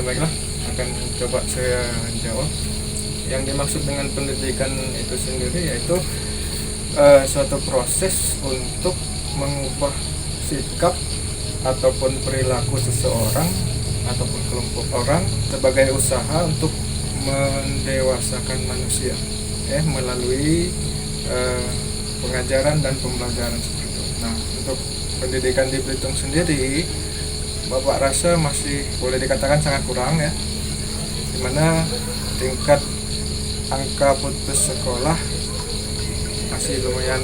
Baiklah, akan coba saya jawab. Yang dimaksud dengan pendidikan itu sendiri yaitu suatu proses untuk mengubah sikap ataupun perilaku seseorang ataupun kelompok orang sebagai usaha untuk mendewasakan manusia melalui pengajaran dan pembelajaran seperti itu. Nah, untuk pendidikan di Belitung sendiri, Bapak rasa masih boleh dikatakan sangat kurang ya, dimana tingkat angka putus sekolah masih lumayan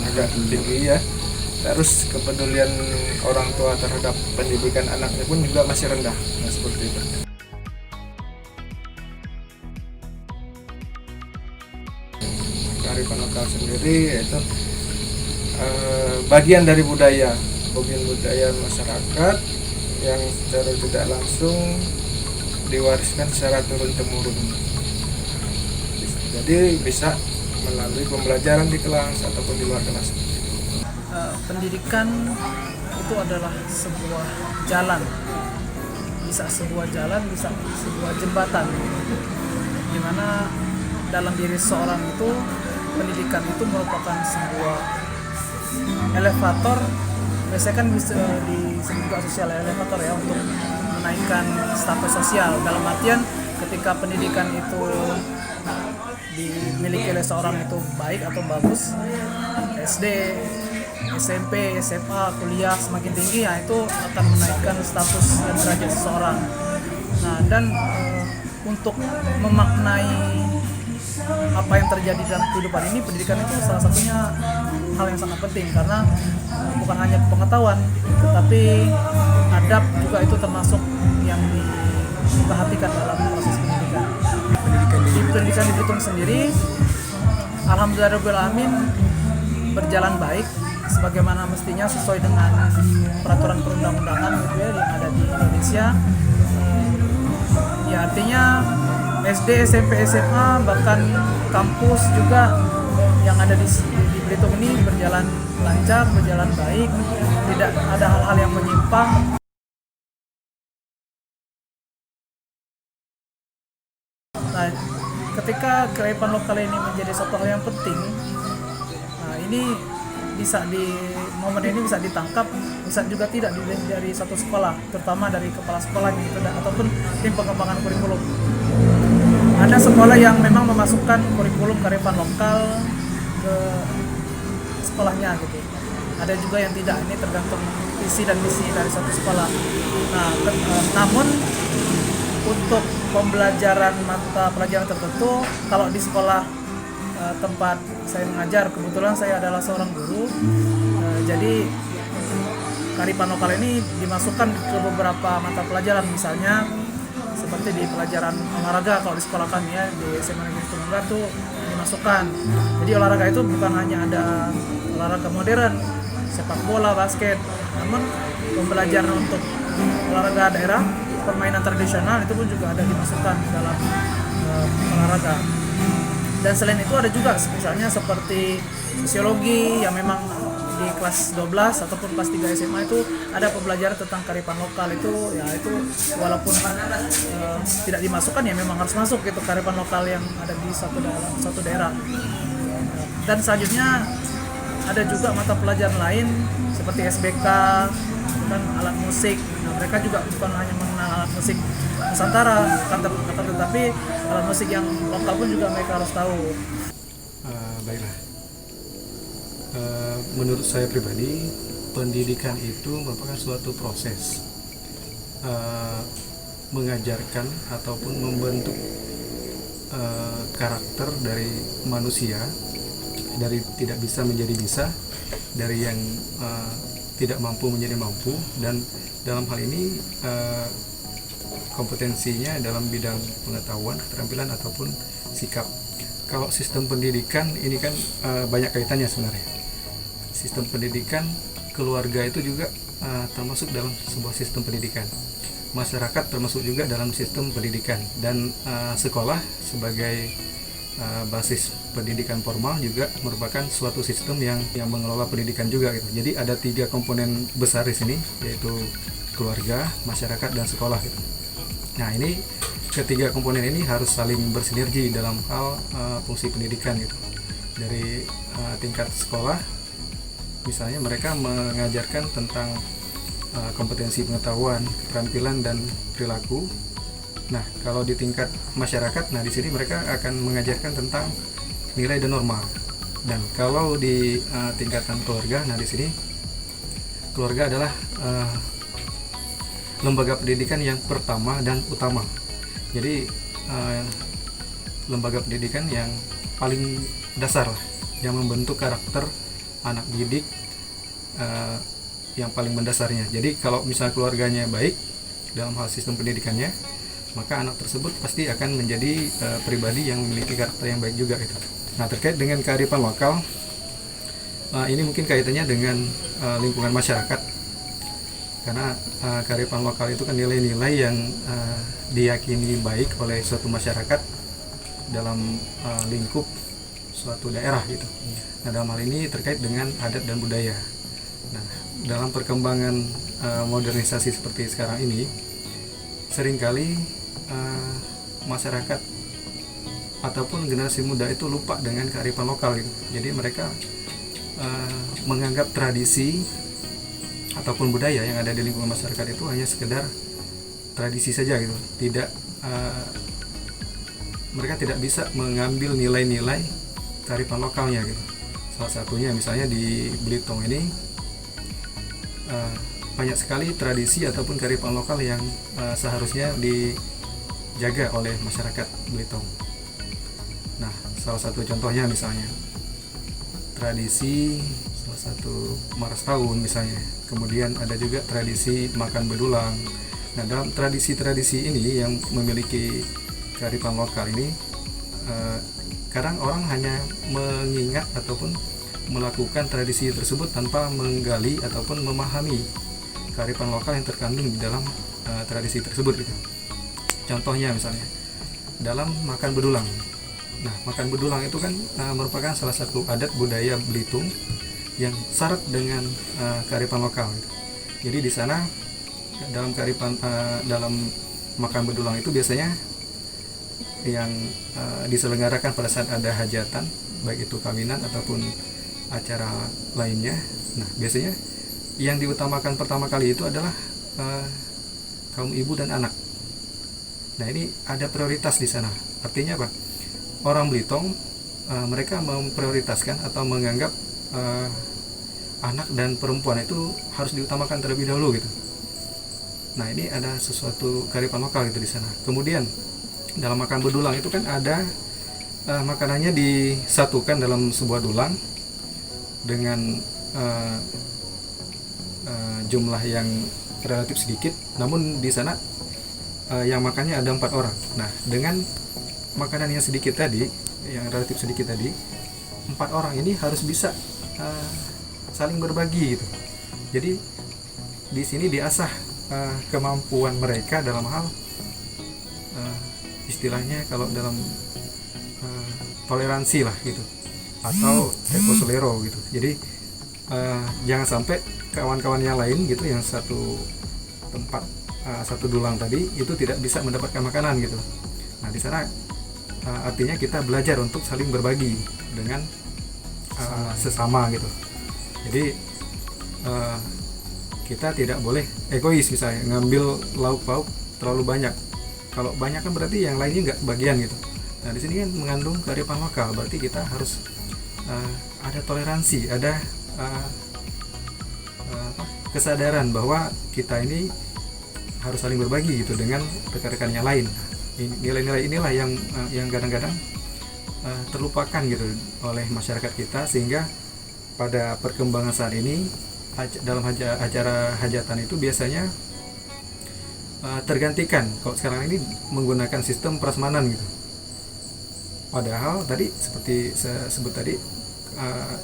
agak tinggi ya. Terus kepedulian orang tua terhadap pendidikan anaknya pun juga masih rendah. Nah, seperti itu. Kearifan lokal sendiri yaitu bagian dari budaya masyarakat yang secara tidak langsung diwariskan secara turun-temurun. Jadi bisa melalui pembelajaran di kelas ataupun di luar kelas. Pendidikan itu adalah sebuah jalan, bisa sebuah jembatan, di mana dalam diri seorang itu pendidikan itu merupakan sebuah elevator. Biasanya kan bisa disebut juga sosial elevator ya, untuk menaikkan status sosial. Dalam artian ketika pendidikan itu dimiliki oleh seorang itu baik atau bagus, SD, SMP, SMA, kuliah semakin tinggi, ya itu akan menaikkan status dan derajat seseorang. Nah, dan untuk memaknai apa yang terjadi dalam kehidupan ini, pendidikan itu salah satunya hal yang sangat penting, karena bukan hanya pengetahuan, tetapi adab juga itu termasuk yang diperhatikan dalam proses pendidikan. Pendidikan di Belitung sendiri, alhamdulillahirobbilalamin, berjalan baik sebagaimana mestinya sesuai dengan peraturan perundang-undangan gitu ya yang ada di Indonesia. Ya, artinya SD, SMP, SMA, bahkan kampus juga yang ada di Belitung ini berjalan lancar, berjalan baik, tidak ada hal-hal yang menyimpang. Nah, ketika kearifan lokal ini menjadi satu hal yang penting, nah ini momen ini bisa ditangkap, bisa juga tidak dari satu sekolah, terutama dari kepala sekolah gitu, ataupun tim pengembangan kurikulum. Ada sekolah yang memang memasukkan kurikulum kearifan lokal ke sekolahnya gitu. Ada juga yang tidak, ini tergantung visi dan misi dari satu sekolah. Nah, namun untuk pembelajaran mata pelajaran tertentu, kalau di sekolah tempat saya mengajar, kebetulan saya adalah seorang guru, jadi kearifan lokal ini dimasukkan ke beberapa mata pelajaran, misalnya seperti di pelajaran olahraga. Kalau di sekolah kami ya, di SMA Negeri Tumenggar tuh dimasukkan. Jadi olahraga itu bukan hanya ada olahraga modern, sepak bola, basket, namun pembelajaran untuk olahraga daerah, permainan tradisional itu pun juga ada dimasukkan dalam olahraga. Dan selain itu ada juga misalnya seperti sosiologi yang memang di kelas 12 ataupun kelas 3 SMA itu ada pembelajaran tentang kearifan lokal. Itu ya, itu walaupun tidak dimasukkan, ya memang harus masuk gitu, kearifan lokal yang ada di satu daerah. Dan selanjutnya ada juga mata pelajaran lain seperti SBK dan alat musik. Nah, mereka juga bukan hanya mengenal alat musik Nusantara, tetapi alat musik yang lokal pun juga mereka harus tahu. Baiklah. Menurut saya pribadi, pendidikan itu merupakan suatu proses mengajarkan ataupun membentuk karakter dari manusia, dari tidak bisa menjadi bisa, dari yang tidak mampu menjadi mampu, dan dalam hal ini kompetensinya dalam bidang pengetahuan, keterampilan ataupun sikap. Kalau sistem pendidikan ini kan banyak kaitannya sebenarnya. Sistem pendidikan, keluarga itu juga termasuk dalam sebuah sistem pendidikan. Masyarakat termasuk juga dalam sistem pendidikan, dan sekolah sebagai basis pendidikan formal juga merupakan suatu sistem yang mengelola pendidikan juga gitu. Jadi ada 3 komponen besar di sini, yaitu keluarga, masyarakat, dan sekolah gitu. Nah, ini ketiga komponen ini harus saling bersinergi dalam hal fungsi pendidikan gitu. Dari tingkat sekolah, misalnya mereka mengajarkan tentang kompetensi pengetahuan, keterampilan dan perilaku. Nah, kalau di tingkat masyarakat, nah di sini mereka akan mengajarkan tentang nilai dan norma. Dan kalau di tingkatan keluarga, nah di sini keluarga adalah lembaga pendidikan yang pertama dan utama. Jadi lembaga pendidikan yang paling dasar lah, yang membentuk karakter anak didik yang paling mendasarnya. Jadi kalau misalnya keluarganya baik dalam hal sistem pendidikannya, maka anak tersebut pasti akan menjadi pribadi yang memiliki karakter yang baik juga gitu. Nah, terkait dengan kearifan lokal, ini mungkin kaitannya dengan lingkungan masyarakat, karena kearifan lokal itu kan nilai-nilai yang diyakini baik oleh suatu masyarakat dalam lingkup suatu daerah gitu. Nah, dalam hal ini terkait dengan adat dan budaya. Nah, dalam perkembangan modernisasi seperti sekarang ini, seringkali masyarakat ataupun generasi muda itu lupa dengan kearifan lokal gitu. Jadi mereka menganggap tradisi ataupun budaya yang ada di lingkungan masyarakat itu hanya sekedar tradisi saja gitu. Tidak mereka tidak bisa mengambil nilai-nilai kearifan lokalnya gitu. Salah satunya misalnya di Belitung ini banyak sekali tradisi ataupun kearifan lokal yang seharusnya dijaga oleh masyarakat Belitung. Nah, salah satu contohnya misalnya tradisi salah satu Maras Tahun misalnya. Kemudian ada juga tradisi makan bedulang. Nah, dalam tradisi-tradisi ini yang memiliki kearifan lokal ini, kadang orang hanya mengingat ataupun melakukan tradisi tersebut tanpa menggali ataupun memahami kearifan lokal yang terkandung di dalam tradisi tersebut gitu. Contohnya misalnya dalam makan bedulang. Nah, makan bedulang itu kan merupakan salah satu adat budaya Belitung yang syarat dengan kearifan lokal gitu. Jadi di sana dalam kearifan dalam makan bedulang itu biasanya yang diselenggarakan pada saat ada hajatan, baik itu kawinan ataupun acara lainnya. Nah, biasanya yang diutamakan pertama kali itu adalah kaum ibu dan anak. Nah, ini ada prioritas di sana. Artinya apa? Orang Belitung mereka memprioritaskan atau menganggap anak dan perempuan itu harus diutamakan terlebih dahulu gitu. Nah, ini ada sesuatu kearifan lokal gitu di sana. Kemudian dalam makan bedulang itu kan ada makanannya disatukan dalam sebuah dulang dengan jumlah yang relatif sedikit, namun di sana yang makannya ada 4 orang. Nah, dengan makanan yang sedikit tadi, yang relatif sedikit tadi, 4 orang ini harus bisa saling berbagi gitu. Jadi di sini diasah kemampuan mereka dalam hal istilahnya kalau dalam toleransi lah gitu, atau ekoselero gitu. Jadi jangan sampai kawan-kawan yang lain gitu yang satu tempat satu dulang tadi itu tidak bisa mendapatkan makanan gitu. Nah, di sana artinya kita belajar untuk saling berbagi dengan sesama gitu. Jadi kita tidak boleh egois misalnya ngambil lauk pauk terlalu banyak. Kalau banyak kan berarti yang lainnya nggak bagian gitu. Nah, di sini kan mengandung kearifan lokal, berarti kita harus ada toleransi, ada kesadaran bahwa kita ini harus saling berbagi gitu dengan rekan-rekan yang lain. Nilai-nilai inilah yang kadang-kadang terlupakan gitu oleh masyarakat kita, sehingga pada perkembangan saat ini dalam acara hajatan itu biasanya tergantikan kalau sekarang ini menggunakan sistem prasmanan gitu. Padahal tadi seperti saya sebut tadi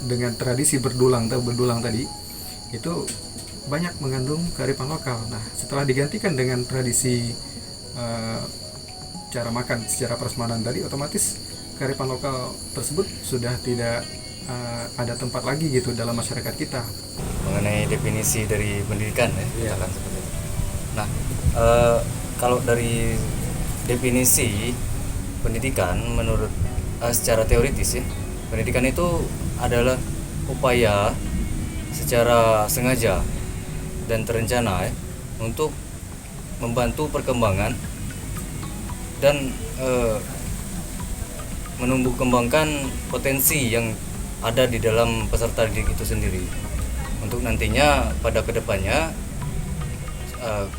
dengan tradisi berdulang tadi itu banyak mengandung kearifan lokal. Nah, setelah digantikan dengan tradisi cara makan secara prasmanan tadi, otomatis kearifan lokal tersebut sudah tidak ada tempat lagi gitu dalam masyarakat kita. Mengenai definisi dari pendidikan ya, katakan seperti itu. Nah, kalau dari definisi pendidikan menurut secara teoritis ya, pendidikan itu adalah upaya secara sengaja dan terencana ya, untuk membantu perkembangan dan menumbuh kembangkan potensi yang ada di dalam peserta didik itu sendiri, untuk nantinya pada kedepannya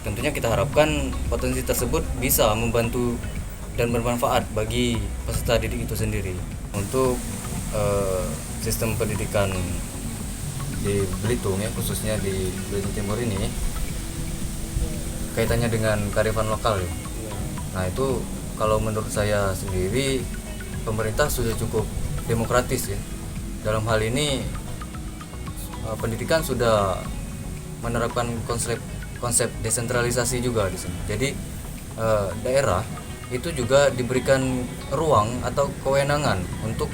tentunya kita harapkan potensi tersebut bisa membantu dan bermanfaat bagi peserta didik itu sendiri. Untuk sistem pendidikan di Belitung ya, khususnya di Belitung Timur ini, kaitannya dengan kearifan lokal ya. Nah itu kalau menurut saya sendiri, pemerintah sudah cukup demokratis ya. Dalam hal ini pendidikan sudah menerapkan konsep desentralisasi juga di sini. Jadi daerah itu juga diberikan ruang atau kewenangan untuk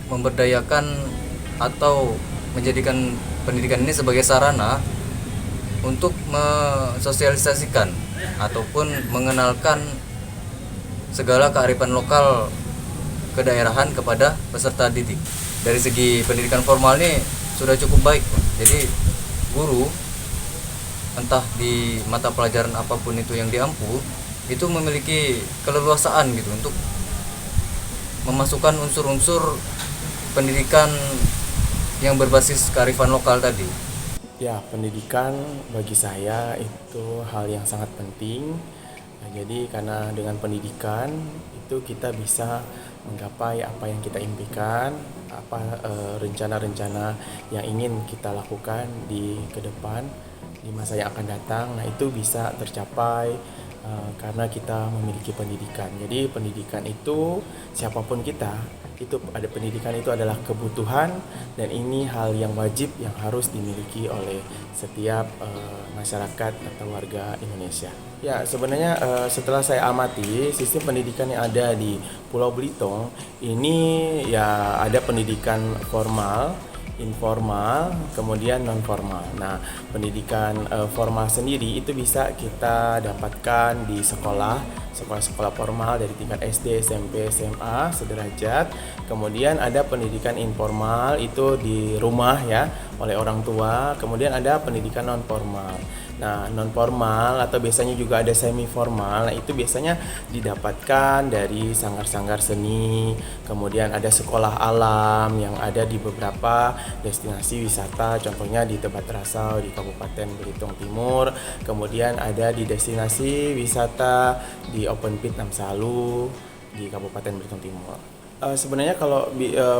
memberdayakan atau menjadikan pendidikan ini sebagai sarana untuk mensosialisasikan ataupun mengenalkan segala kearifan lokal kedaerahan kepada peserta didik. Dari segi pendidikan formal ini sudah cukup baik. Jadi guru entah di mata pelajaran apapun itu yang diampu, itu memiliki keleluasaan gitu untuk memasukkan unsur-unsur pendidikan yang berbasis kearifan lokal tadi. Ya, pendidikan bagi saya itu hal yang sangat penting. Nah, jadi karena dengan pendidikan itu kita bisa menggapai apa yang kita impikan, rencana-rencana yang ingin kita lakukan di ke depan, di masa yang akan datang. Nah, itu bisa tercapai karena kita memiliki pendidikan. Jadi pendidikan itu siapapun kita, itu ada pendidikan itu adalah kebutuhan, dan ini hal yang wajib yang harus dimiliki oleh setiap masyarakat atau warga Indonesia. Ya, sebenarnya setelah saya amati sistem pendidikan yang ada di Pulau Belitung ini, ya ada pendidikan formal, informal, kemudian non formal. Nah, pendidikan formal sendiri itu bisa kita dapatkan di sekolah formal dari tingkat SD, SMP, SMA sederajat. Kemudian ada pendidikan informal itu di rumah ya, oleh orang tua. Kemudian ada pendidikan non formal. Nah, non formal atau biasanya juga ada semi formal. Nah, itu biasanya didapatkan dari sanggar-sanggar seni. Kemudian ada sekolah alam yang ada di beberapa destinasi wisata, contohnya di Tebat Rasau di Kabupaten Belitung Timur. Kemudian ada di destinasi wisata di Open Pit Namsalu di Kabupaten Belitung Timur. Sebenarnya kalau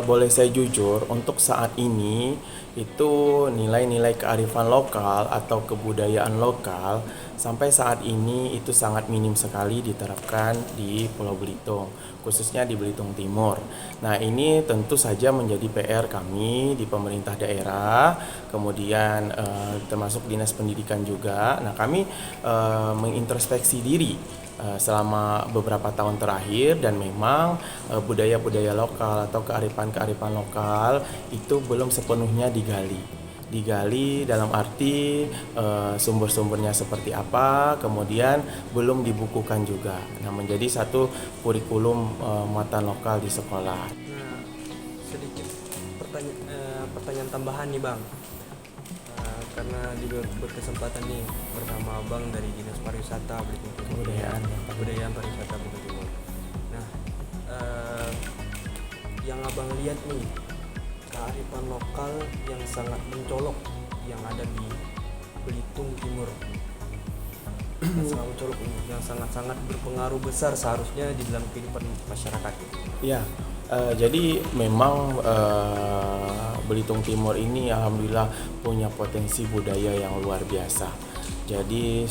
boleh saya jujur, untuk saat ini itu nilai-nilai kearifan lokal atau kebudayaan lokal sampai saat ini itu sangat minim sekali diterapkan di Pulau Belitung, khususnya di Belitung Timur. Nah, ini tentu saja menjadi PR kami di pemerintah daerah, kemudian termasuk Dinas Pendidikan juga. Nah, kami mengintrospeksi diri selama beberapa tahun terakhir, dan memang budaya-budaya lokal atau kearifan-kearifan lokal itu belum sepenuhnya digali dalam arti sumber-sumbernya seperti apa, kemudian belum dibukukan juga. Nah, menjadi satu kurikulum muatan lokal di sekolah. Nah, sedikit pertanyaan tambahan nih Bang. Karena juga berkesempatan nih bersama Abang dari Dinas Pariwisata Belitung Timur, Kebudayaan Pariwisata Belitung Timur. Nah, yang Abang lihat nih, kearifan lokal yang sangat mencolok yang ada di Belitung Timur, yang sangat mencolok, yang sangat-sangat berpengaruh besar seharusnya di dalam kehidupan masyarakat. Ya, jadi memang Belitung Timur ini alhamdulillah punya potensi budaya yang luar biasa. Jadi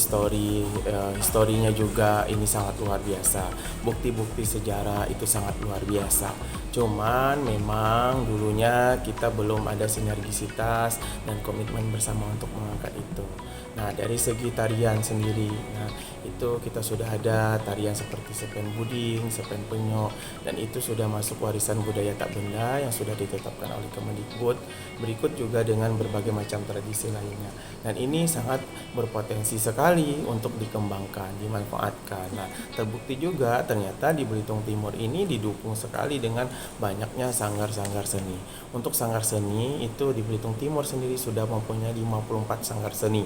historinya juga ini sangat luar biasa. Bukti-bukti sejarah itu sangat luar biasa. Cuman memang dulunya kita belum ada sinergisitas dan komitmen bersama untuk mengangkat itu. Nah, dari segi tarian sendiri, nah itu kita sudah ada tarian seperti sepen buding, sepen penyok, dan itu sudah masuk warisan budaya tak benda yang sudah ditetapkan oleh Kemendikbud. Berikut juga dengan berbagai macam tradisi lainnya. Dan ini sangat berpotensi sekali untuk dikembangkan, dimanfaatkan. Nah, terbukti juga ternyata di Belitung Timur ini didukung sekali dengan banyaknya sanggar-sanggar seni. Untuk sanggar seni itu di Belitung Timur sendiri sudah mempunyai 54 sanggar seni.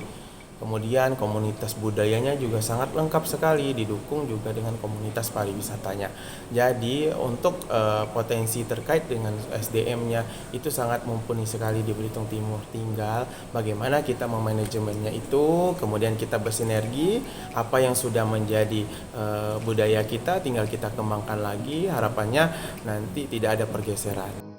Kemudian komunitas budayanya juga sangat lengkap sekali, didukung juga dengan komunitas pariwisatanya. Jadi untuk potensi terkait dengan SDM-nya itu sangat mumpuni sekali di Belitung Timur. Tinggal bagaimana kita memanajemennya itu, kemudian kita bersinergi, apa yang sudah menjadi budaya kita tinggal kita kembangkan lagi, harapannya nanti tidak ada pergeseran.